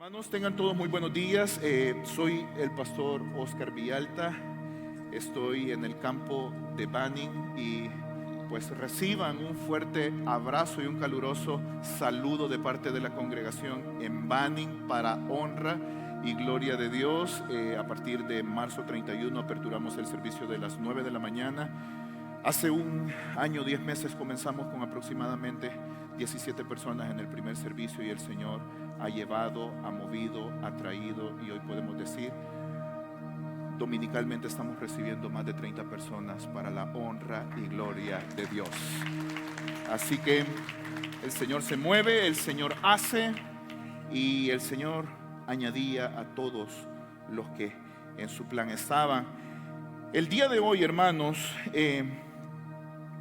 Hermanos, tengan todos muy buenos días. Soy el pastor Oscar Villalta. Estoy en el campo de Banning y pues reciban un fuerte abrazo y un caluroso saludo de parte de la congregación en Banning para honra y gloria de Dios. A partir de marzo 31 aperturamos el servicio de las 9 de la mañana. Hace un año, 10 meses comenzamos con aproximadamente 17 personas en el primer servicio y el Señor ha llevado, ha movido, ha traído y hoy podemos decir, dominicalmente estamos recibiendo más de 30 personas para la honra y gloria de Dios. Así que el Señor se mueve, el Señor hace y el Señor añadía a todos los que en su plan estaban. El día de hoy, hermanos,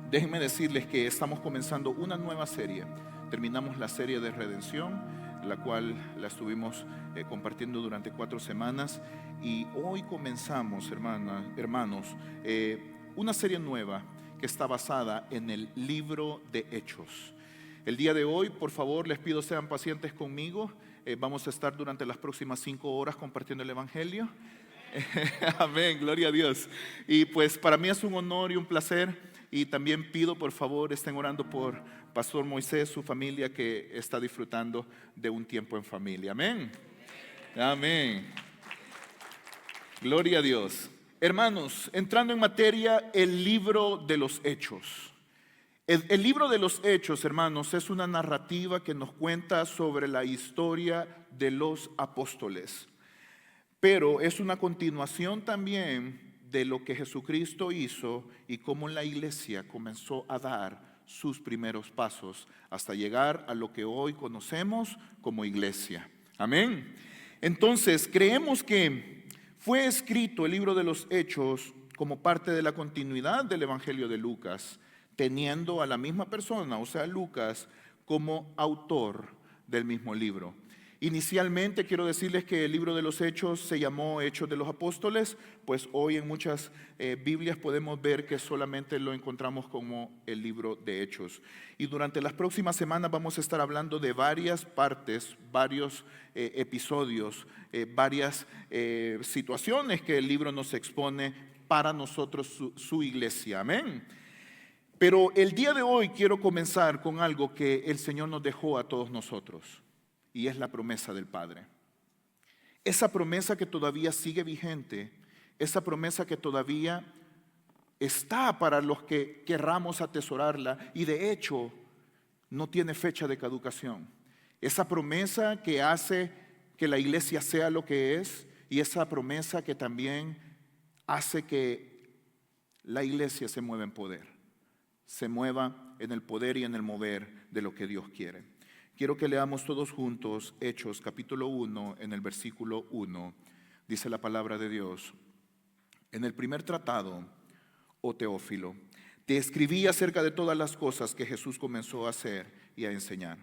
déjenme decirles que estamos comenzando una nueva serie. Terminamos la serie de redención, la cual la estuvimos compartiendo durante 4 semanas. Y hoy comenzamos, hermanos, una serie nueva que está basada en el libro de Hechos. El día de hoy, por favor, les pido sean pacientes conmigo. Vamos a estar durante las próximas 5 horas compartiendo el Evangelio. Amén, gloria a Dios. Y pues para mí es un honor y un placer. Y también pido, por favor, estén orando por Pastor Moisés, su familia que está disfrutando de un tiempo en familia. Amén. Amén. Gloria a Dios. Hermanos, entrando en materia, el libro de los Hechos. El libro de los Hechos, hermanos, es una narrativa que nos cuenta sobre la historia de los apóstoles. Pero es una continuación también de lo que Jesucristo hizo y cómo la iglesia comenzó a dar sus primeros pasos hasta llegar a lo que hoy conocemos como iglesia. Amén. Entonces, creemos que fue escrito el libro de los Hechos como parte de la continuidad del Evangelio de Lucas, teniendo a la misma persona, o sea, Lucas, como autor del mismo libro. Inicialmente quiero decirles que el libro de los Hechos se llamó Hechos de los Apóstoles, pues hoy en muchas Biblias podemos ver que solamente lo encontramos como el libro de Hechos. Y durante las próximas semanas vamos a estar hablando de varias partes, varios episodios, varias situaciones que el libro nos expone para nosotros, su iglesia. Amén. Pero el día de hoy quiero comenzar con algo que el Señor nos dejó a todos nosotros. Y es la promesa del Padre. Esa promesa que todavía sigue vigente, esa promesa que todavía está para los que querramos atesorarla y de hecho no tiene fecha de caducación. Esa promesa que hace que la iglesia sea lo que es y esa promesa que también hace que la iglesia se mueva en poder, se mueva en el poder y en el mover de lo que Dios quiere. Quiero que leamos todos juntos Hechos capítulo 1 en el versículo 1. Dice la palabra de Dios: en el primer tratado, oh Teófilo, te escribí acerca de todas las cosas que Jesús comenzó a hacer y a enseñar,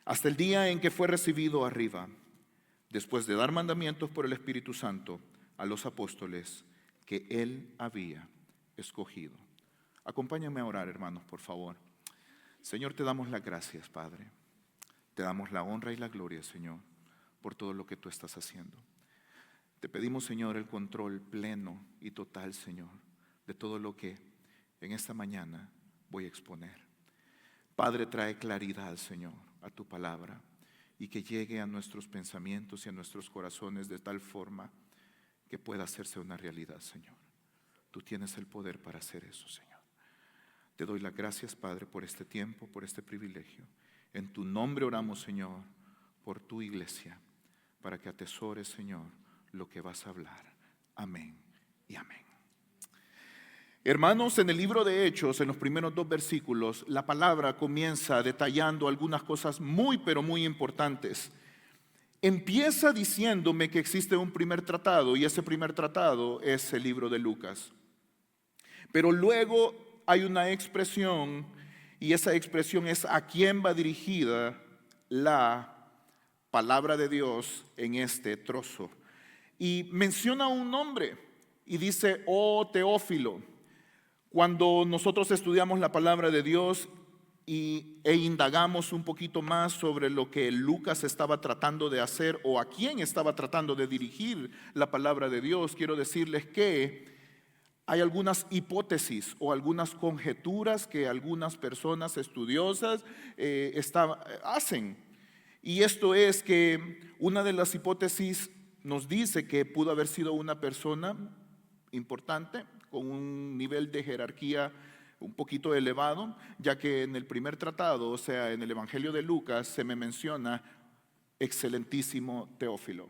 hasta el día en que fue recibido arriba, después de dar mandamientos por el Espíritu Santo a los apóstoles que Él había escogido. Acompáñame a orar, hermanos, por favor. Señor, te damos las gracias, Padre. Te damos la honra y la gloria, Señor, por todo lo que tú estás haciendo. Te pedimos, Señor, el control pleno y total, Señor, de todo lo que en esta mañana voy a exponer. Padre, trae claridad, Señor, a tu palabra y que llegue a nuestros pensamientos y a nuestros corazones de tal forma que pueda hacerse una realidad, Señor. Tú tienes el poder para hacer eso, Señor. Te doy las gracias, Padre, por este tiempo, por este privilegio. En tu nombre oramos, Señor, por tu iglesia, para que atesores, Señor, lo que vas a hablar. Amén y amén. Hermanos, en el libro de Hechos, en los primeros 2 versículos, la palabra comienza detallando algunas cosas muy, pero muy importantes. Empieza diciéndome que existe un primer tratado y ese primer tratado es el libro de Lucas. Pero luego hay una expresión y esa expresión es a quién va dirigida la palabra de Dios en este trozo. Y menciona un nombre y dice, oh Teófilo. Cuando nosotros estudiamos la palabra de Dios e indagamos un poquito más sobre lo que Lucas estaba tratando de hacer o a quién estaba tratando de dirigir la palabra de Dios, quiero decirles que hay algunas hipótesis o algunas conjeturas que algunas personas estudiosas hacen. Y esto es que una de las hipótesis nos dice que pudo haber sido una persona importante con un nivel de jerarquía un poquito elevado, ya que en el primer tratado, o sea, en el Evangelio de Lucas, se me menciona excelentísimo Teófilo.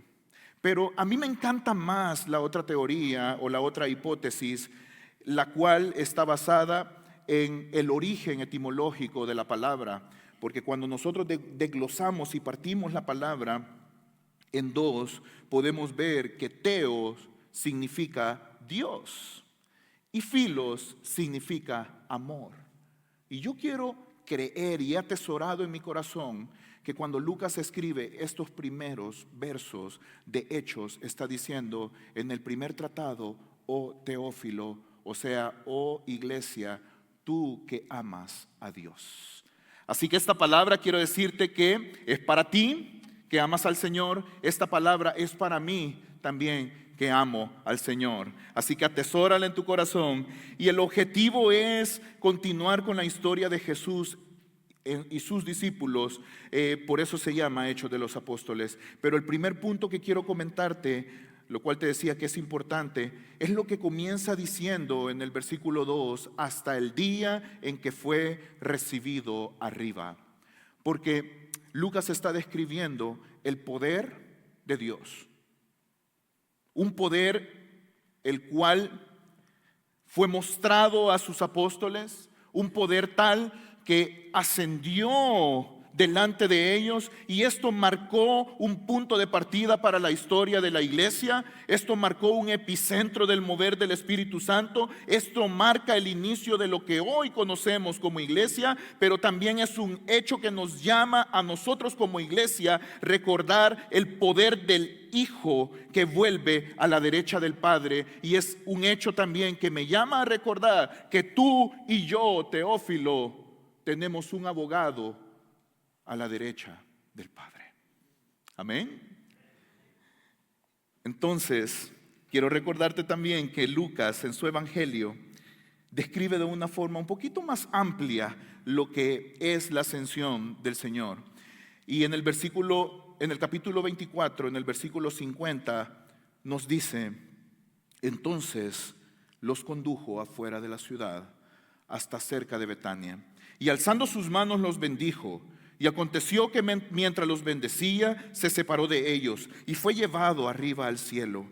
Pero a mí me encanta más la otra teoría o la otra hipótesis, la cual está basada en el origen etimológico de la palabra, porque cuando nosotros desglosamos y partimos la palabra en dos, podemos ver que teos significa Dios y filos significa amor. Y yo quiero creer y he atesorado en mi corazón que cuando Lucas escribe estos primeros versos de Hechos, está diciendo en el primer tratado, oh Teófilo, o sea, oh iglesia, tú que amas a Dios. Así que esta palabra quiero decirte que es para ti, que amas al Señor. Esta palabra es para mí también, que amo al Señor. Así que atesórala en tu corazón. Y el objetivo es continuar con la historia de Jesús y sus discípulos. Por eso se llama Hechos de los Apóstoles. Pero el primer punto que quiero comentarte, lo cual te decía que es importante, es lo que comienza diciendo en el versículo 2, hasta el día en que fue recibido arriba. Porque Lucas está describiendo el poder de Dios. Un poder el cual fue mostrado a sus apóstoles, un poder tal que ascendió delante de ellos, y esto marcó un punto de partida para la historia de la iglesia. Esto marcó un epicentro del mover del Espíritu Santo. Esto marca el inicio de lo que hoy conocemos como iglesia, pero también es un hecho que nos llama a nosotros como iglesia recordar el poder del Hijo que vuelve a la derecha del Padre. Y es un hecho también que me llama a recordar que tú y yo, Teófilo, tenemos un abogado a la derecha del Padre. Amén. Entonces, quiero recordarte también que Lucas en su evangelio describe de una forma un poquito más amplia lo que es la ascensión del Señor. Y en el capítulo 24, en el versículo 50, nos dice: entonces los condujo afuera de la ciudad hasta cerca de Betania, y alzando sus manos los bendijo. Y aconteció que mientras los bendecía, se separó de ellos y fue llevado arriba al cielo.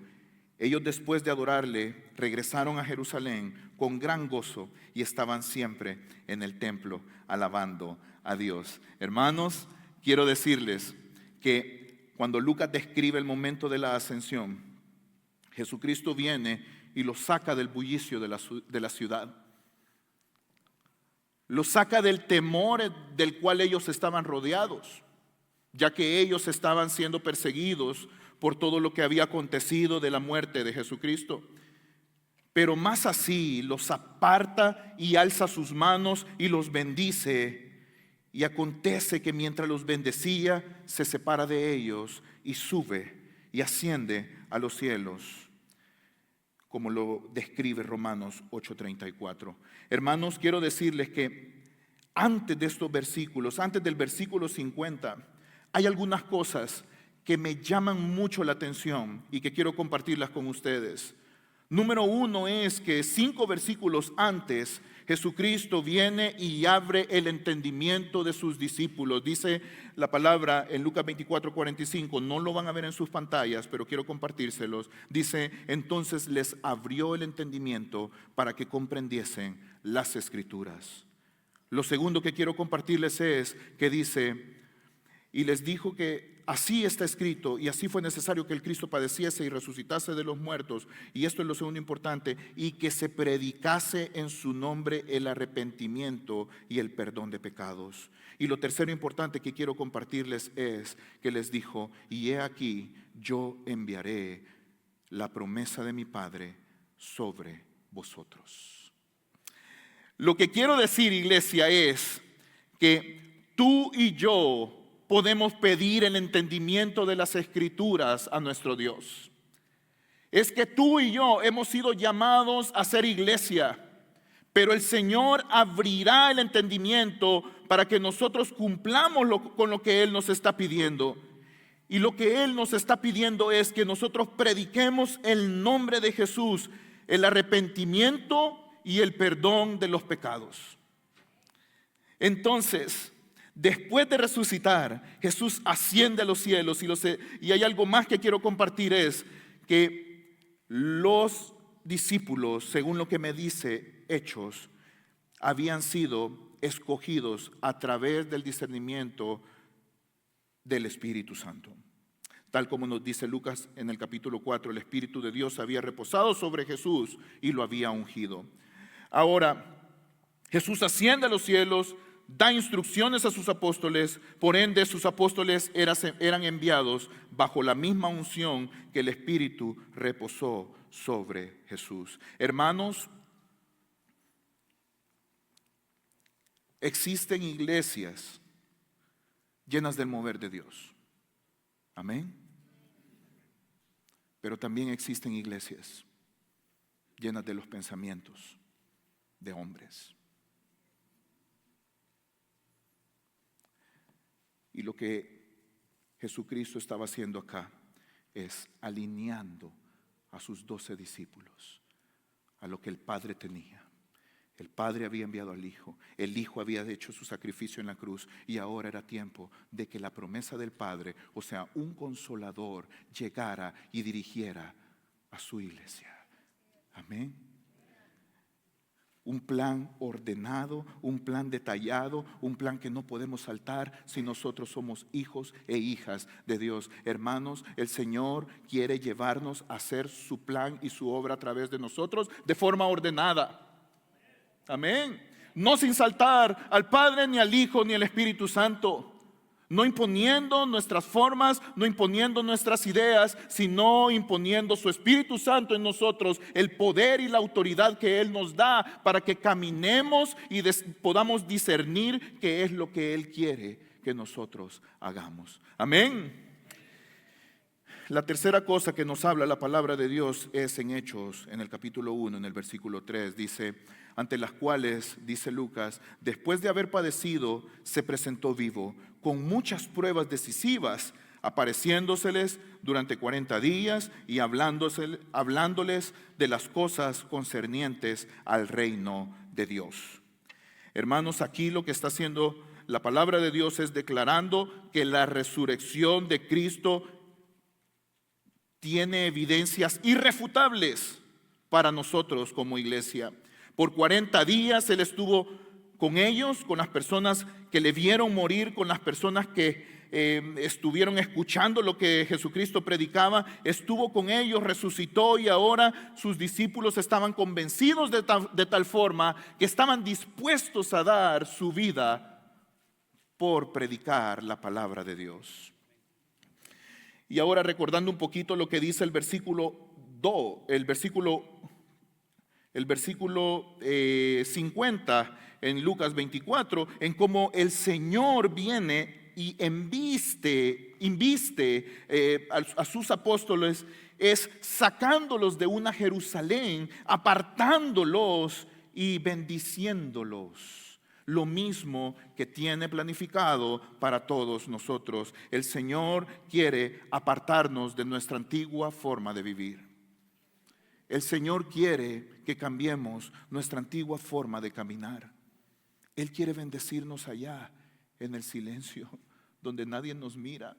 Ellos, después de adorarle, regresaron a Jerusalén con gran gozo y estaban siempre en el templo alabando a Dios. Hermanos, quiero decirles que cuando Lucas describe el momento de la ascensión, Jesucristo viene y los saca del bullicio de la ciudad. Los saca del temor del cual ellos estaban rodeados, ya que ellos estaban siendo perseguidos por todo lo que había acontecido de la muerte de Jesucristo. Pero más así, los aparta y alza sus manos y los bendice. Y acontece que mientras los bendecía, se separa de ellos y sube y asciende a los cielos, como lo describe Romanos 8:34. Hermanos, quiero decirles que antes de estos versículos, antes del versículo 50, hay algunas cosas que me llaman mucho la atención y que quiero compartirlas con ustedes. Número uno es que 5 versículos antes, Jesucristo viene y abre el entendimiento de sus discípulos. Dice la palabra en Lucas 24:45, no lo van a ver en sus pantallas, pero quiero compartírselos. Dice, entonces les abrió el entendimiento para que comprendiesen las Escrituras. Lo segundo que quiero compartirles es que dice, y les dijo que así está escrito y así fue necesario que el Cristo padeciese y resucitase de los muertos, y esto es lo segundo importante, y que se predicase en su nombre el arrepentimiento y el perdón de pecados. Y lo tercero importante que quiero compartirles es que les dijo, y he aquí, yo enviaré la promesa de mi Padre sobre vosotros. Lo que quiero decir, iglesia, es que tú y yo podemos pedir el entendimiento de las Escrituras a nuestro Dios. Es que tú y yo hemos sido llamados a ser iglesia, pero el Señor abrirá el entendimiento para que nosotros cumplamos con lo que Él nos está pidiendo. Y lo que Él nos está pidiendo es que nosotros prediquemos el nombre de Jesús, el arrepentimiento y el perdón de los pecados. Entonces, después de resucitar, Jesús asciende a los cielos y hay algo más que quiero compartir, es que los discípulos, según lo que me dice Hechos, habían sido escogidos a través del discernimiento del Espíritu Santo. Tal como nos dice Lucas en el capítulo 4, el Espíritu de Dios había reposado sobre Jesús y lo había ungido. Ahora, Jesús asciende a los cielos, da instrucciones a sus apóstoles, por ende sus apóstoles eran enviados bajo la misma unción que el Espíritu reposó sobre Jesús. Hermanos, existen iglesias llenas del mover de Dios. Amén. Pero también existen iglesias llenas de los pensamientos de hombres. Y lo que Jesucristo estaba haciendo acá es alineando a sus 12 discípulos a lo que el Padre tenía. El Padre había enviado al Hijo, el Hijo había hecho su sacrificio en la cruz y ahora era tiempo de que la promesa del Padre, o sea, un consolador, llegara y dirigiera a su iglesia. Amén. Un plan ordenado, un plan detallado, un plan que no podemos saltar si nosotros somos hijos e hijas de Dios. Hermanos, el Señor quiere llevarnos a hacer su plan y su obra a través de nosotros de forma ordenada. Amén. No sin saltar al Padre, ni al Hijo, ni al Espíritu Santo. No imponiendo nuestras formas, no imponiendo nuestras ideas, sino imponiendo su Espíritu Santo en nosotros, el poder y la autoridad que Él nos da para que caminemos y podamos discernir qué es lo que Él quiere que nosotros hagamos. Amén. La tercera cosa que nos habla la palabra de Dios es en Hechos, en el capítulo 1, en el versículo 3, dice: ante las cuales, dice Lucas, después de haber padecido, se presentó vivo, con muchas pruebas decisivas, apareciéndoseles durante 40 días y hablándoles de las cosas concernientes al reino de Dios. Hermanos, aquí lo que está haciendo la palabra de Dios es declarando que la resurrección de Cristo tiene evidencias irrefutables para nosotros como iglesia. Por 40 días Él estuvo con ellos, con las personas que le vieron morir, con las personas que estuvieron escuchando lo que Jesucristo predicaba. Estuvo con ellos, resucitó y ahora sus discípulos estaban convencidos de tal forma que estaban dispuestos a dar su vida por predicar la palabra de Dios. Y ahora recordando un poquito lo que dice el versículo 50 en Lucas 24, en cómo el Señor viene y inviste a sus apóstoles, es sacándolos de una Jerusalén, apartándolos y bendiciéndolos. Lo mismo que tiene planificado para todos nosotros. El Señor quiere apartarnos de nuestra antigua forma de vivir. El Señor quiere que cambiemos nuestra antigua forma de caminar. Él quiere bendecirnos allá en el silencio, donde nadie nos mira,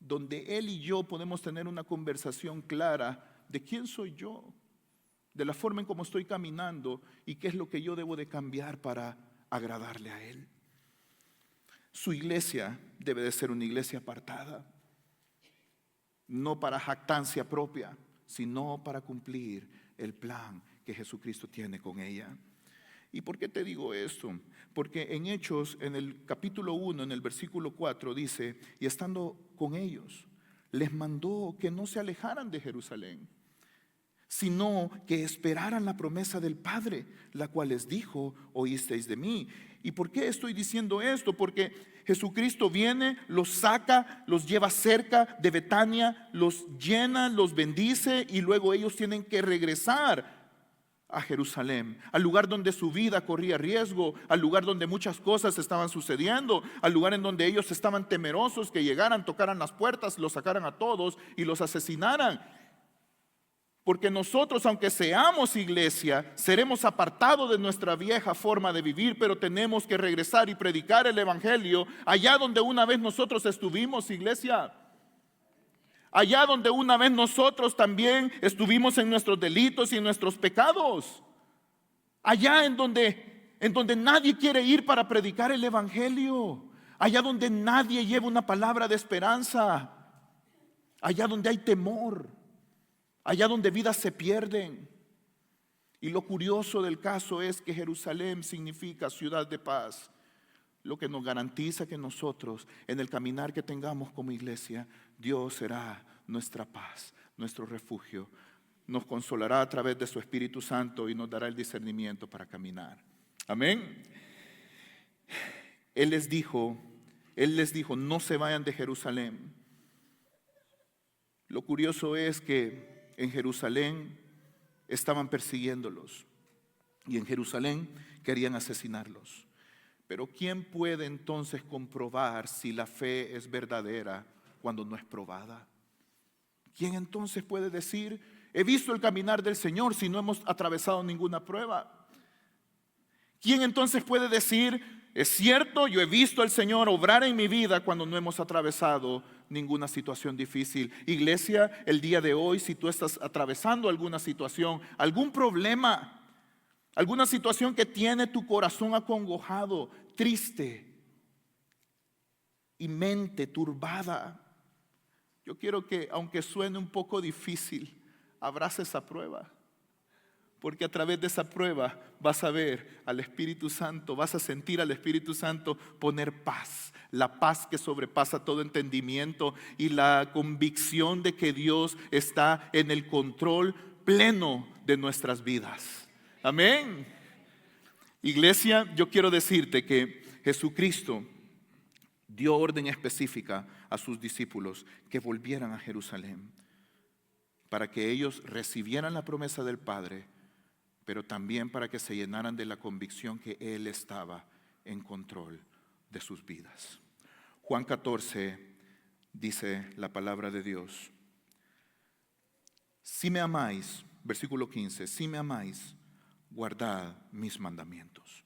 donde Él y yo podemos tener una conversación clara de quién soy yo, de la forma en cómo estoy caminando y qué es lo que yo debo de cambiar para agradarle a Él. Su iglesia debe de ser una iglesia apartada, no para jactancia propia, sino para cumplir el plan que Jesucristo tiene con ella. ¿Y por qué te digo esto? Porque en Hechos, en el capítulo 1, en el versículo 4 dice: y estando con ellos, les mandó que no se alejaran de Jerusalén, sino que esperaran la promesa del Padre, la cual les dijo: oísteis de mí. ¿Y por qué estoy diciendo esto? Porque Jesucristo viene, los saca, los lleva cerca de Betania, los llena, los bendice, y luego ellos tienen que regresar a Jerusalén, al lugar donde su vida corría riesgo, al lugar donde muchas cosas estaban sucediendo, al lugar en donde ellos estaban temerosos que llegaran, tocaran las puertas, los sacaran a todos y los asesinaran. Porque nosotros, aunque seamos iglesia, seremos apartados de nuestra vieja forma de vivir, pero tenemos que regresar y predicar el evangelio allá donde una vez nosotros estuvimos, iglesia. Allá donde una vez nosotros también estuvimos en nuestros delitos y en nuestros pecados. Allá en donde nadie quiere ir para predicar el evangelio. Allá donde nadie lleva una palabra de esperanza. Allá donde hay temor. Allá donde vidas se pierden. Y lo curioso del caso es que Jerusalén significa ciudad de paz. Lo que nos garantiza que nosotros, en el caminar que tengamos como iglesia, Dios será nuestra paz, nuestro refugio. Nos consolará a través de su Espíritu Santo y nos dará el discernimiento para caminar. Amén. Él les dijo, no se vayan de Jerusalén. Lo curioso es que en Jerusalén estaban persiguiéndolos y en Jerusalén querían asesinarlos. Pero ¿quién puede entonces comprobar si la fe es verdadera cuando no es probada? ¿Quién entonces puede decir: he visto el caminar del Señor, si no hemos atravesado ninguna prueba? ¿Quién entonces puede decir: es cierto, yo he visto al Señor obrar en mi vida cuando no hemos atravesado ninguna situación difícil? Iglesia, el día de hoy, si tú estás atravesando alguna situación, algún problema, alguna situación que tiene tu corazón acongojado, triste y mente turbada, yo quiero que, aunque suene un poco difícil, abrace esa prueba. Porque a través de esa prueba vas a ver al Espíritu Santo, vas a sentir al Espíritu Santo poner paz. La paz que sobrepasa todo entendimiento y la convicción de que Dios está en el control pleno de nuestras vidas. Amén. Iglesia, yo quiero decirte que Jesucristo dio orden específica a sus discípulos que volvieran a Jerusalén para que ellos recibieran la promesa del Padre, pero también para que se llenaran de la convicción que Él estaba en control de sus vidas. Juan 14 dice la palabra de Dios: si me amáis, versículo 15, si me amáis, guardad mis mandamientos.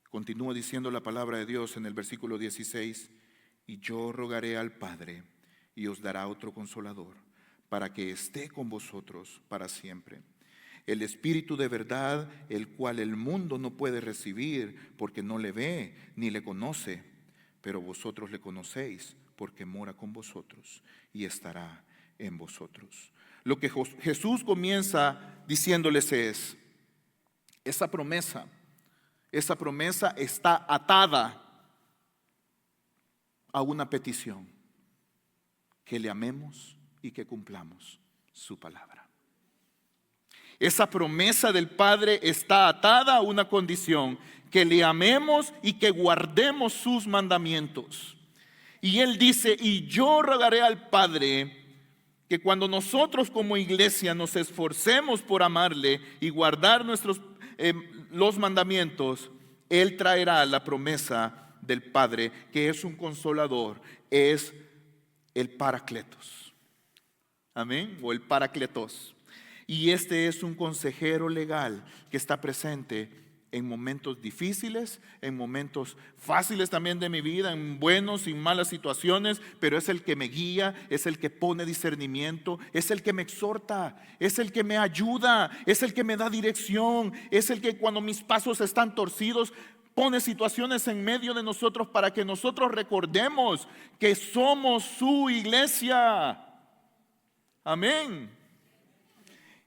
Continúa diciendo la palabra de Dios en el versículo 16: y yo rogaré al Padre y os dará otro consolador para que esté con vosotros para siempre. El Espíritu de verdad, el cual el mundo no puede recibir porque no le ve ni le conoce, pero vosotros le conocéis porque mora con vosotros y estará en vosotros. Lo que Jesús comienza diciéndoles es: esa promesa está atada a una petición: que le amemos y que cumplamos su palabra. Esa promesa del Padre está atada a una condición: que le amemos y que guardemos sus mandamientos. Y Él dice: y yo rogaré al Padre que cuando nosotros como iglesia nos esforcemos por amarle y guardar los mandamientos, Él traerá la promesa del Padre, que es un consolador, es el Paracletos. Amén, o el Paracletos. Y este es un consejero legal que está presente en momentos difíciles, en momentos fáciles también de mi vida, en buenos y malas situaciones, pero es el que me guía, es el que pone discernimiento, es el que me exhorta, es el que me ayuda, es el que me da dirección, es el que cuando mis pasos están torcidos pone situaciones en medio de nosotros para que nosotros recordemos que somos su iglesia. Amén.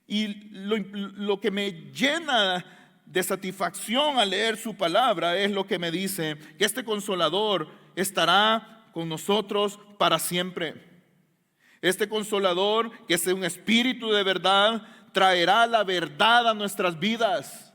Y lo que me llena de satisfacción al leer su palabra es lo que me dice: que este consolador estará con nosotros para siempre. Este consolador, que es un espíritu de verdad, traerá la verdad a nuestras vidas.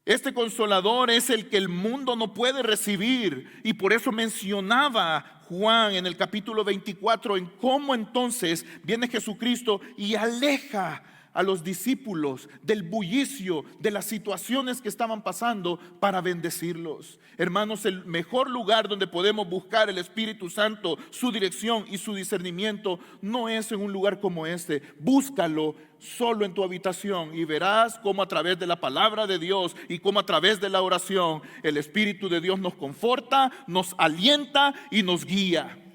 Este consolador es el que el mundo no puede recibir, y por eso mencionaba Juan en el capítulo 24 en cómo entonces viene Jesucristo y aleja a los discípulos del bullicio, de las situaciones que estaban pasando, para bendecirlos. Hermanos, el mejor lugar donde podemos buscar el Espíritu Santo, su dirección y su discernimiento, no es en un lugar como este. Búscalo solo en tu habitación y verás cómo a través de la palabra de Dios y cómo a través de la oración el Espíritu de Dios nos conforta, nos alienta y nos guía.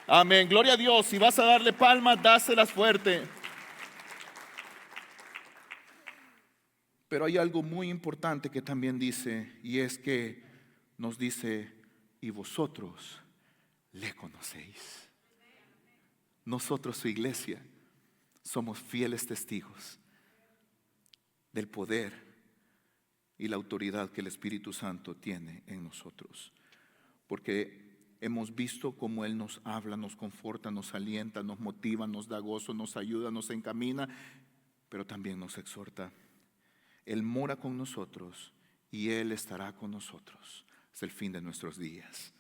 Amén, gloria a Dios. Si vas a darle palmas, dáselas fuerte. Pero hay algo muy importante que también dice, y es que nos dice: y vosotros le conocéis. Nosotros, su iglesia, somos fieles testigos del poder y la autoridad que el Espíritu Santo tiene en nosotros, porque hemos visto cómo Él nos habla, nos conforta, nos alienta, nos motiva, nos da gozo, nos ayuda, nos encamina, pero también nos exhorta. Él mora con nosotros y Él estará con nosotros hasta el fin de nuestros días.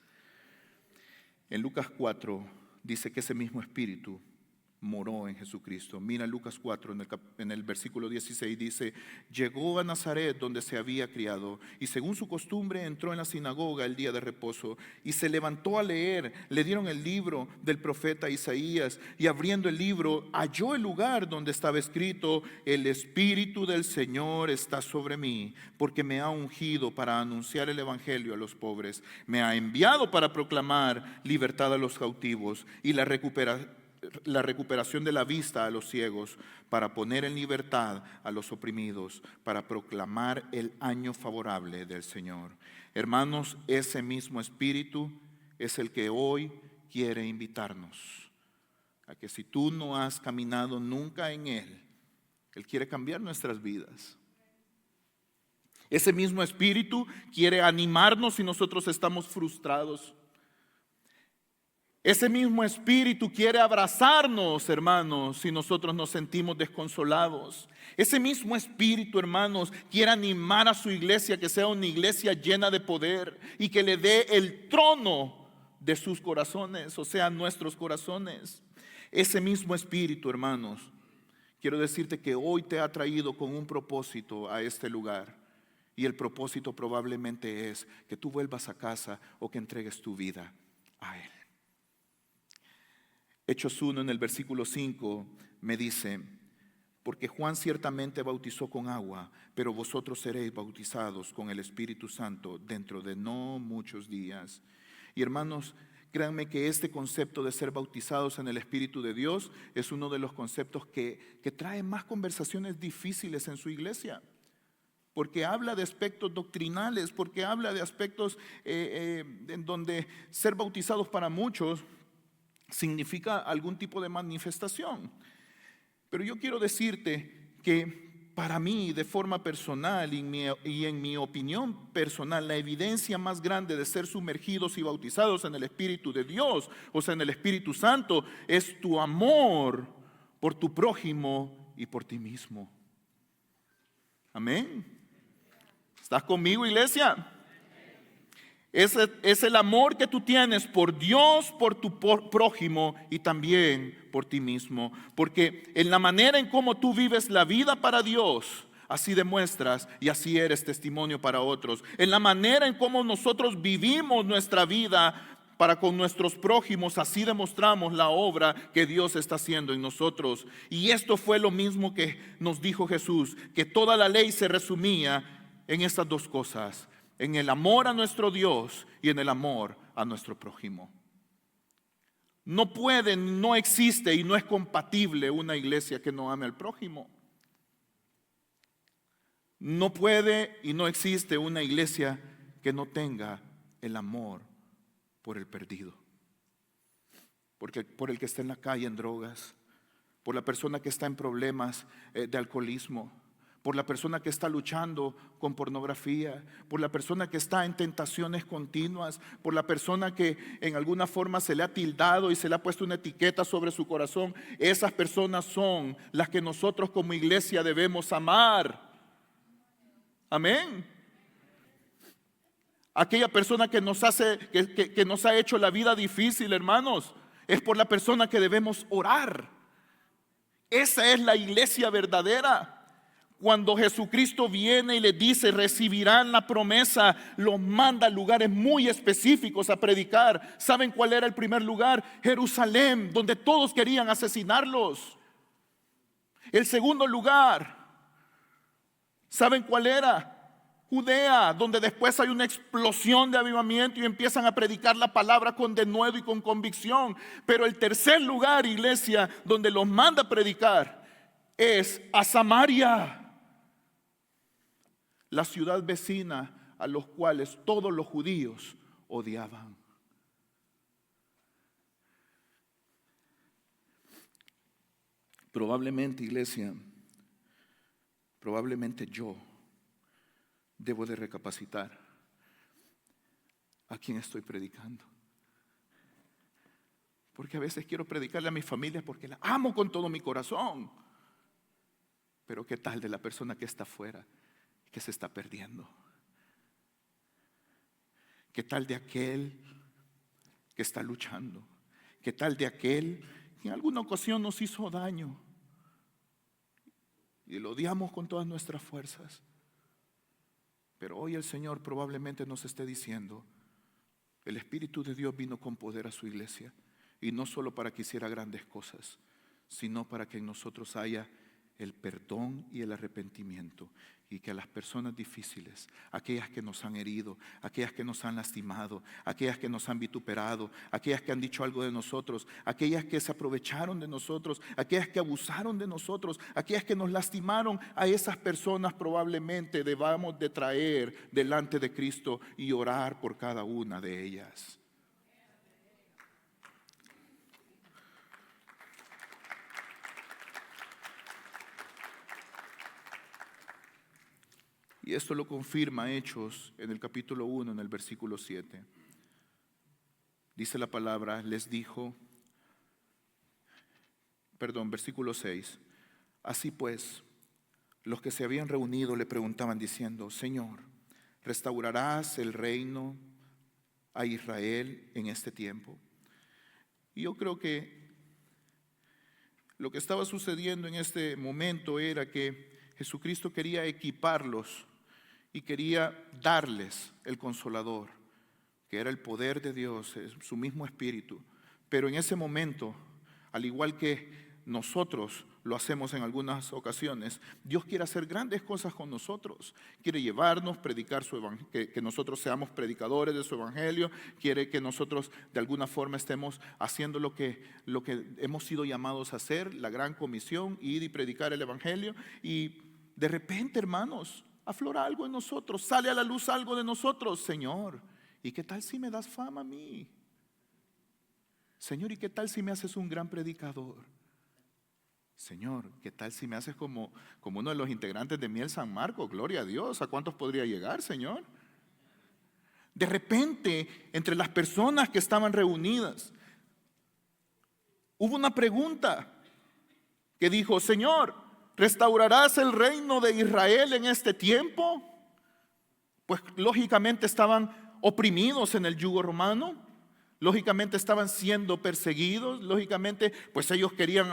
En Lucas 4 dice que ese mismo Espíritu moró en Jesucristo. Mira Lucas 4 en el versículo 16 dice: llegó a Nazaret donde se había criado, y según su costumbre entró en la sinagoga el día de reposo y se levantó a leer. Le dieron el libro del profeta Isaías, y abriendo el libro halló el lugar donde estaba escrito: el Espíritu del Señor está sobre mí, porque me ha ungido para anunciar el evangelio a los pobres, me ha enviado para proclamar libertad a los cautivos y la recuperación de la vista a los ciegos, para poner en libertad a los oprimidos, para proclamar el año favorable del Señor. Hermanos, ese mismo Espíritu es el que hoy quiere invitarnos a que, si tú no has caminado nunca en Él, Él quiere cambiar nuestras vidas. Ese mismo Espíritu quiere animarnos si nosotros estamos frustrados. Ese mismo Espíritu quiere abrazarnos, hermanos, si nosotros nos sentimos desconsolados. Ese mismo Espíritu, hermanos, quiere animar a su iglesia, que sea una iglesia llena de poder y que le dé el trono de sus corazones, o sea, nuestros corazones. Ese mismo Espíritu, hermanos, quiero decirte que hoy te ha traído con un propósito a este lugar. Y el propósito probablemente es que tú vuelvas a casa o que entregues tu vida a Él. Hechos 1 en el versículo 5 me dice: porque Juan ciertamente bautizó con agua, pero vosotros seréis bautizados con el Espíritu Santo dentro de no muchos días. Y hermanos, créanme que este concepto de ser bautizados en el Espíritu de Dios es uno de los conceptos que trae más conversaciones difíciles en su iglesia. Porque habla de aspectos doctrinales, porque habla de aspectos en donde ser bautizados para muchos significa algún tipo de manifestación. Pero yo quiero decirte que para mí, de forma personal y en mi opinión personal, la evidencia más grande de ser sumergidos y bautizados en el Espíritu de Dios, o sea, en el Espíritu Santo, es tu amor por tu prójimo y por ti mismo. Amén. ¿Estás conmigo, iglesia? Es el amor que tú tienes por Dios, por tu prójimo y también por ti mismo. Porque en la manera en cómo tú vives la vida para Dios, así demuestras y así eres testimonio para otros. En la manera en cómo nosotros vivimos nuestra vida para con nuestros prójimos, así demostramos la obra que Dios está haciendo en nosotros. Y esto fue lo mismo que nos dijo Jesús, que toda la ley se resumía en estas dos cosas: en el amor a nuestro Dios y en el amor a nuestro prójimo. No puede, no existe y no es compatible una iglesia que no ame al prójimo. No puede y no existe una iglesia que no tenga el amor por el perdido, porque por el que está en la calle en drogas, por la persona que está en problemas de alcoholismo, por la persona que está luchando con pornografía, por la persona que está en tentaciones continuas, por la persona que en alguna forma se le ha tildado y se le ha puesto una etiqueta sobre su corazón. Esas personas son las que nosotros como iglesia debemos amar. Amén. Aquella persona que nos ha hecho la vida difícil, hermanos, es por la persona que debemos orar. Esa es la iglesia verdadera. Cuando Jesucristo viene y les dice recibirán la promesa, los manda a lugares muy específicos a predicar. ¿Saben cuál era el primer lugar? Jerusalén, donde todos querían asesinarlos. El segundo lugar, ¿saben cuál era? Judea, donde después hay una explosión de avivamiento y empiezan a predicar la palabra con denuedo y con convicción. Pero el tercer lugar, iglesia, donde los manda a predicar es a Samaria, la ciudad vecina a los cuales todos los judíos odiaban. Probablemente, iglesia, probablemente yo debo de recapacitar a quién estoy predicando. Porque a veces quiero predicarle a mi familia porque la amo con todo mi corazón. Pero ¿qué tal de la persona que está afuera, que se está perdiendo? ¿Qué tal de aquel que está luchando? ¿Qué tal de aquel que en alguna ocasión nos hizo daño y lo odiamos con todas nuestras fuerzas? Pero hoy el Señor probablemente nos esté diciendo, el Espíritu de Dios vino con poder a su iglesia, y no solo para que hiciera grandes cosas, sino para que en nosotros haya el perdón y el arrepentimiento, y que a las personas difíciles, aquellas que nos han herido, aquellas que nos han lastimado, aquellas que nos han vituperado, aquellas que han dicho algo de nosotros, aquellas que se aprovecharon de nosotros, aquellas que abusaron de nosotros, aquellas que nos lastimaron, a esas personas probablemente debamos de traer delante de Cristo y orar por cada una de ellas. Y esto lo confirma Hechos en el capítulo 1, en el versículo 7. Dice la palabra, versículo 6. Así pues, los que se habían reunido le preguntaban diciendo, Señor, ¿restaurarás el reino a Israel en este tiempo? Y yo creo que lo que estaba sucediendo en este momento era que Jesucristo quería equiparlos y quería darles el Consolador, que era el poder de Dios, su mismo Espíritu. Pero en ese momento, al igual que nosotros lo hacemos en algunas ocasiones, Dios quiere hacer grandes cosas con nosotros. Quiere llevarnos, predicar su evangelio, que nosotros seamos predicadores de su evangelio. Quiere que nosotros de alguna forma estemos haciendo lo que hemos sido llamados a hacer, la gran comisión, ir y predicar el evangelio. Y de repente, hermanos, aflora algo en nosotros, sale a la luz algo de nosotros. Señor, ¿y qué tal si me das fama a mí? Señor, ¿y qué tal si me haces un gran predicador? Señor, ¿qué tal si me haces como uno de los integrantes de Miel San Marcos? Gloria a Dios, ¿a cuántos podría llegar, Señor? De repente, entre las personas que estaban reunidas, hubo una pregunta que dijo, Señor, ¿restaurarás el reino de Israel en este tiempo? Pues lógicamente estaban oprimidos en el yugo romano, lógicamente estaban siendo perseguidos, lógicamente pues ellos querían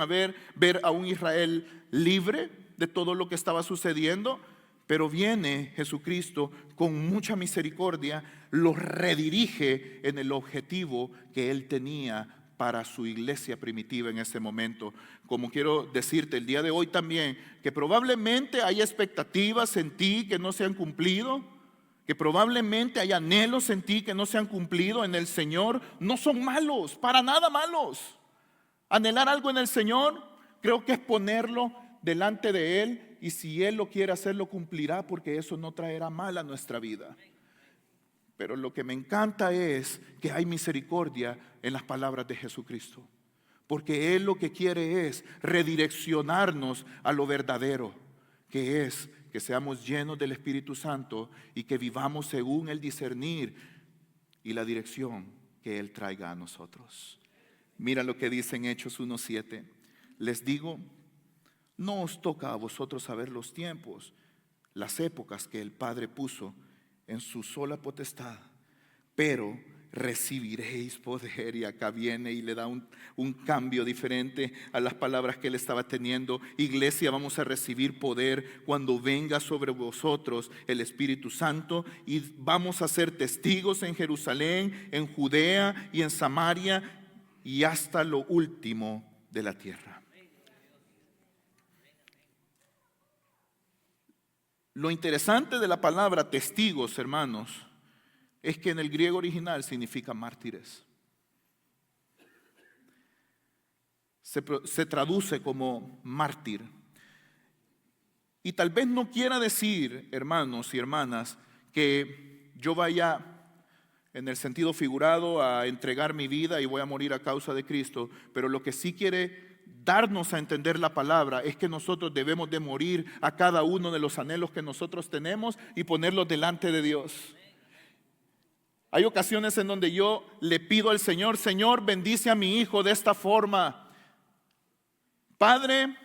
ver a un Israel libre de todo lo que estaba sucediendo. Pero viene Jesucristo con mucha misericordia, los redirige en el objetivo que Él tenía para su iglesia primitiva en ese momento. Como quiero decirte el día de hoy también, que probablemente hay expectativas en ti que no se han cumplido, que probablemente hay anhelos en ti que no se han cumplido en el Señor. No son malos, para nada malos. Anhelar algo en el Señor, creo que es ponerlo delante de Él, y si Él lo quiere hacer, lo cumplirá, porque eso no traerá mal a nuestra vida. Pero lo que me encanta es que hay misericordia en las palabras de Jesucristo, porque Él lo que quiere es redireccionarnos a lo verdadero, que es que seamos llenos del Espíritu Santo y que vivamos según el discernir y la dirección que Él traiga a nosotros. Mira lo que dice en Hechos 1:7. Les digo, no os toca a vosotros saber los tiempos, las épocas que el Padre puso en su sola potestad, pero recibiréis poder. Y acá viene y le da un cambio diferente a las palabras que él estaba teniendo. Iglesia, vamos a recibir poder cuando venga sobre vosotros el Espíritu Santo, y vamos a ser testigos en Jerusalén, en Judea y en Samaria y hasta lo último de la tierra. Lo interesante de la palabra testigos, hermanos, es que en el griego original significa mártires. Se traduce como mártir. Y tal vez no quiera decir, hermanos y hermanas, que yo vaya en el sentido figurado a entregar mi vida y voy a morir a causa de Cristo, pero lo que sí quiere darnos a entender la palabra es que nosotros debemos de morir a cada uno de los anhelos que nosotros tenemos y ponerlos delante de Dios. Hay ocasiones en donde yo le pido al Señor, Señor, bendice a mi hijo de esta forma. Padre,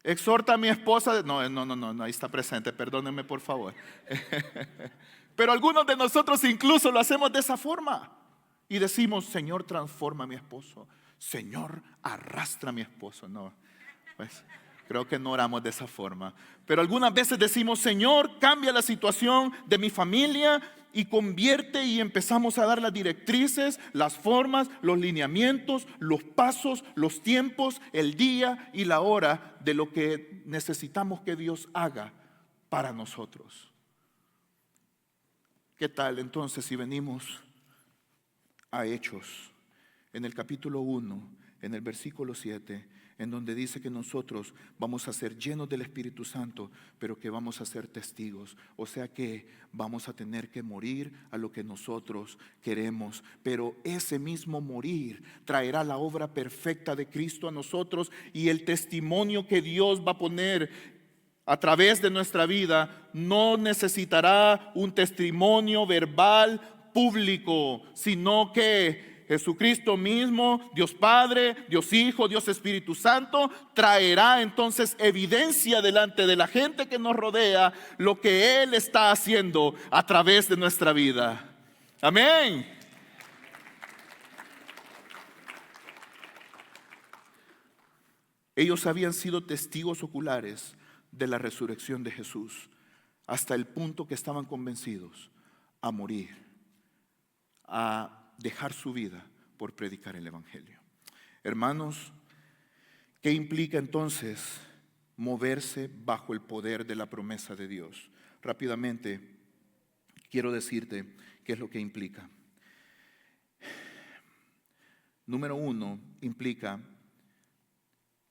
exhorta a mi esposa. No, ahí está presente, perdónenme por favor. Pero algunos de nosotros incluso lo hacemos de esa forma. Y decimos, Señor, transforma a mi esposo. Señor, arrastra a mi esposo. No, pues creo que no oramos de esa forma. Pero algunas veces decimos, Señor, cambia la situación de mi familia y convierte, y empezamos a dar las directrices, las formas, los lineamientos, los pasos, los tiempos, el día y la hora de lo que necesitamos que Dios haga para nosotros. ¿Qué tal entonces si venimos a Hechos, en el capítulo 1, en el versículo 7, en donde dice que nosotros vamos a ser llenos del Espíritu Santo, pero que vamos a ser testigos? O sea que vamos a tener que morir a lo que nosotros queremos, pero ese mismo morir traerá la obra perfecta de Cristo a nosotros, y el testimonio que Dios va a poner a través de nuestra vida no necesitará un testimonio verbal público, sino que Jesucristo mismo, Dios Padre, Dios Hijo, Dios Espíritu Santo, traerá entonces evidencia delante de la gente que nos rodea lo que Él está haciendo a través de nuestra vida. Amén. Ellos habían sido testigos oculares de la resurrección de Jesús, hasta el punto que estaban convencidos a morir, a dejar su vida por predicar el Evangelio. Hermanos, ¿qué implica entonces moverse bajo el poder de la promesa de Dios? Rápidamente quiero decirte qué es lo que implica. Número 1, implica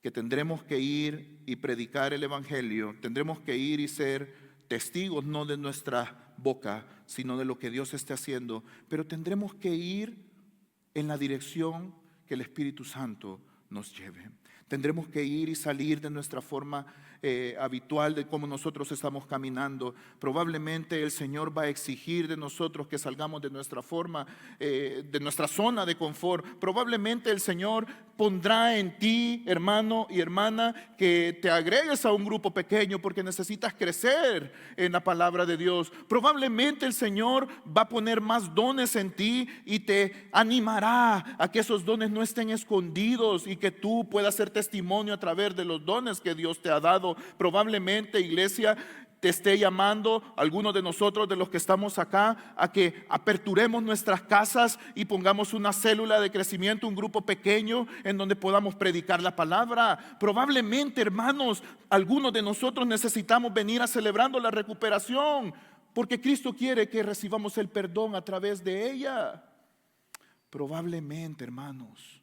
que tendremos que ir y predicar el Evangelio, tendremos que ir y ser testigos no de nuestra boca, sino de lo que Dios esté haciendo, pero tendremos que ir en la dirección que el Espíritu Santo nos lleve. Tendremos que ir y salir de nuestra forma habitual de cómo nosotros estamos caminando. Probablemente el Señor va a exigir de nosotros que salgamos de nuestra forma, de nuestra zona de confort. Probablemente el Señor pondrá en ti, hermano y hermana, que te agregues a un grupo pequeño porque necesitas crecer en la palabra de Dios. Probablemente el Señor va a poner más dones en ti y te animará a que esos dones no estén escondidos y que tú puedas ser testimonio a través de los dones que Dios te ha dado. Probablemente, iglesia, te esté llamando algunos de nosotros, de los que estamos acá, a que aperturemos nuestras casas y pongamos una célula de crecimiento, un grupo pequeño en donde podamos predicar la palabra. Probablemente, hermanos, algunos de nosotros necesitamos venir a celebrando la recuperación, porque Cristo quiere que recibamos el perdón a través de ella. Probablemente, hermanos,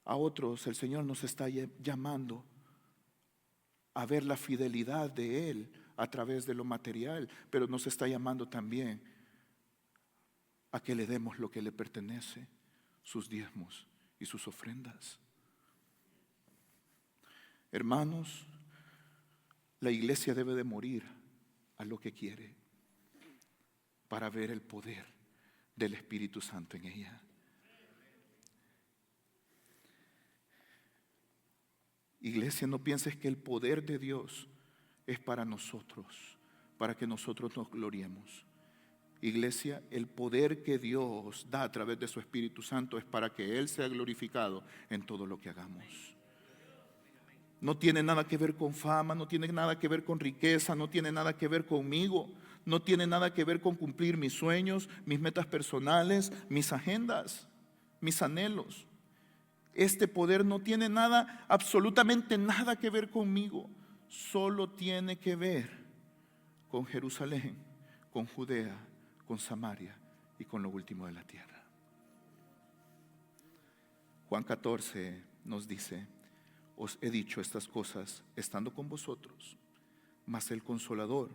a otros el Señor nos está llamando a ver la fidelidad de Él a través de lo material, pero nos está llamando también a que le demos lo que le pertenece, sus diezmos y sus ofrendas. Hermanos, La iglesia debe de morir a lo que quiere para ver el poder del Espíritu Santo en ella. Iglesia, no pienses que el poder de Dios es para nosotros, para que nosotros nos gloriemos. Iglesia, el poder que Dios da a través de su Espíritu Santo es para que Él sea glorificado en todo lo que hagamos. No tiene nada que ver con fama, no tiene nada que ver con riqueza, no tiene nada que ver conmigo, no tiene nada que ver con cumplir mis sueños, mis metas personales, mis agendas, mis anhelos. Este poder no tiene nada, absolutamente nada que ver conmigo, solo tiene que ver con Jerusalén, con Judea, con Samaria y con lo último de la tierra. Juan 14 nos dice: os he dicho estas cosas estando con vosotros, mas el Consolador,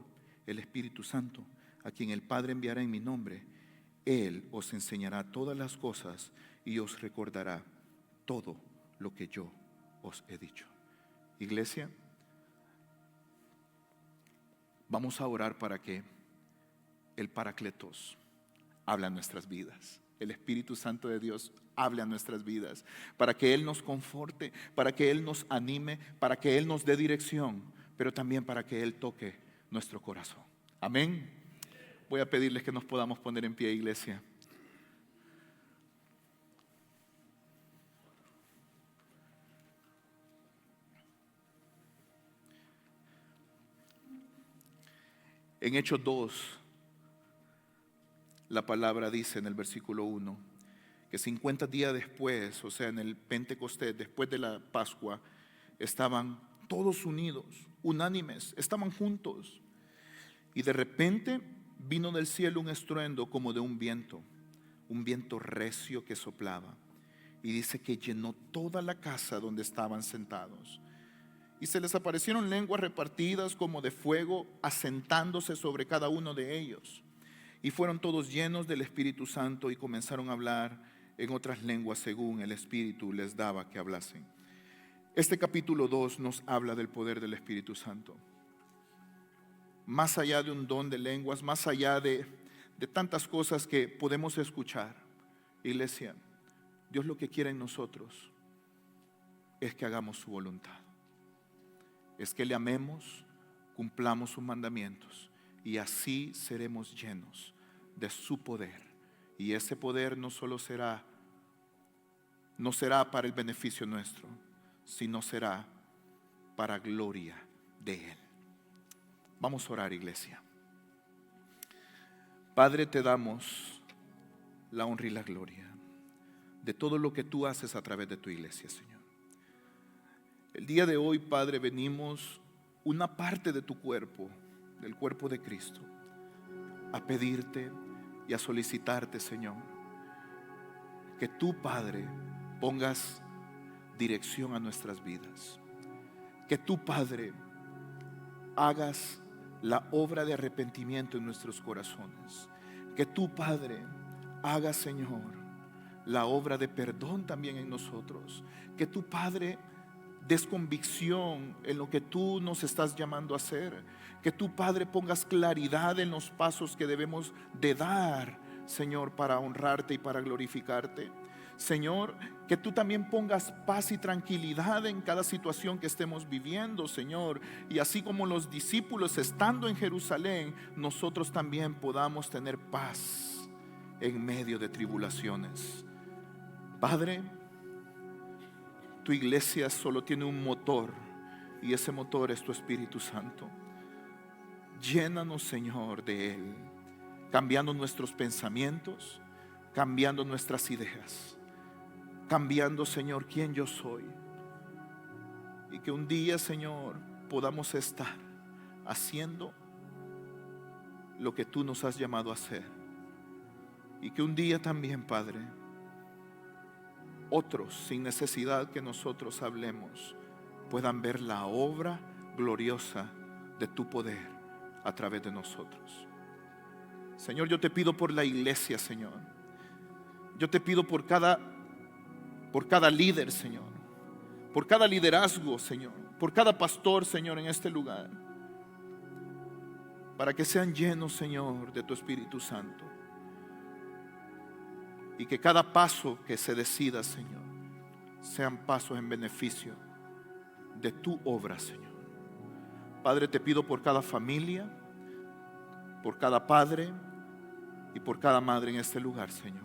el Espíritu Santo, a quien el Padre enviará en mi nombre, Él os enseñará todas las cosas y os recordará todo lo que yo os he dicho. Iglesia, vamos a orar para que el Paracletos hable a nuestras vidas. El Espíritu Santo de Dios hable a nuestras vidas, para que Él nos conforte, para que Él nos anime, para que Él nos dé dirección, pero también para que Él toque nuestro corazón. Amén. Voy a pedirles que nos podamos poner en pie, iglesia. En Hechos 2, la palabra dice en el versículo 1, que 50 días después, o sea en el Pentecostés, después de la Pascua, estaban todos unidos, unánimes, estaban juntos. Y de repente vino del cielo un estruendo como de un viento recio que soplaba. Y dice que llenó toda la casa donde estaban sentados. Y se les aparecieron lenguas repartidas como de fuego, asentándose sobre cada uno de ellos. Y fueron todos llenos del Espíritu Santo y comenzaron a hablar en otras lenguas según el Espíritu les daba que hablasen. Este capítulo 2 nos habla del poder del Espíritu Santo. Más allá de un don de lenguas, más allá de tantas cosas que podemos escuchar, iglesia, Dios lo que quiere en nosotros es que hagamos su voluntad. Es que le amemos, cumplamos sus mandamientos y así seremos llenos de su poder. Y ese poder no será para el beneficio nuestro, sino será para gloria de Él. Vamos a orar, iglesia. Padre, te damos la honra y la gloria de todo lo que tú haces a través de tu iglesia, Señor. El día de hoy, Padre, venimos una parte de tu cuerpo, del cuerpo de Cristo, a pedirte y a solicitarte, Señor, que tú, Padre, pongas dirección a nuestras vidas. Que tú, Padre, hagas la obra de arrepentimiento en nuestros corazones. Que tú, Padre, hagas, Señor, la obra de perdón también en nosotros. Que tú, Padre, des convicción en lo que tú nos estás llamando a hacer. Que tú, Padre, pongas claridad en los pasos que debemos de dar, Señor, para honrarte y para glorificarte. Señor, que tú también pongas paz y tranquilidad en cada situación que estemos viviendo, Señor. Y así como los discípulos estando en Jerusalén, nosotros también podamos tener paz en medio de tribulaciones. Padre, tu iglesia solo tiene un motor y ese motor es tu Espíritu Santo. Llénanos, Señor, de Él, cambiando nuestros pensamientos, cambiando nuestras ideas, cambiando, Señor, quién yo soy. Y que un día, Señor, podamos estar haciendo lo que tú nos has llamado a hacer. Y que un día también, Padre, otros, sin necesidad que nosotros hablemos, puedan ver la obra gloriosa de tu poder a través de nosotros. Señor, yo te pido por la iglesia, Señor. Yo te pido por cada líder, Señor. Por cada liderazgo, Señor. Por cada pastor, Señor, en este lugar. para que sean llenos, Señor, de tu Espíritu Santo. Y que cada paso que se decida, Señor, sean pasos en beneficio de tu obra, Señor. Padre, te pido por cada familia, por cada padre y por cada madre en este lugar, Señor,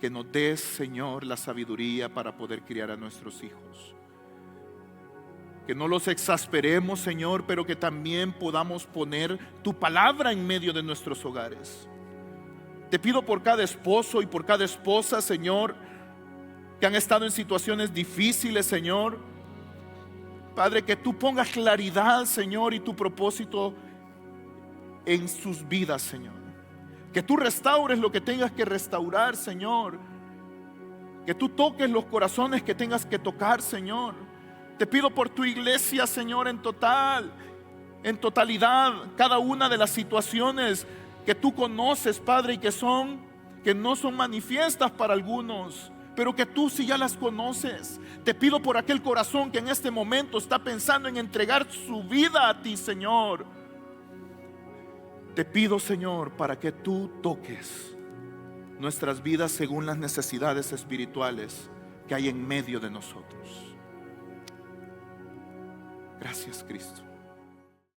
que nos des, Señor, la sabiduría para poder criar a nuestros hijos. Que no los exasperemos, Señor, pero que también podamos poner tu palabra en medio de nuestros hogares. Te pido por cada esposo y por cada esposa, Señor, que han estado en situaciones difíciles, Señor. Padre, que tú pongas claridad, Señor, y tu propósito en sus vidas, Señor. Que tú restaures lo que tengas que restaurar, Señor. Que tú toques los corazones que tengas que tocar, Señor. Te pido por tu iglesia, Señor, en totalidad, cada una de las situaciones que tú conoces, Padre, y que no son manifiestas para algunos, pero que tú sí ya las conoces. Te pido por aquel corazón que en este momento está pensando en entregar su vida a ti, Señor. Te pido, Señor, para que tú toques nuestras vidas según las necesidades espirituales que hay en medio de nosotros. Gracias, Cristo.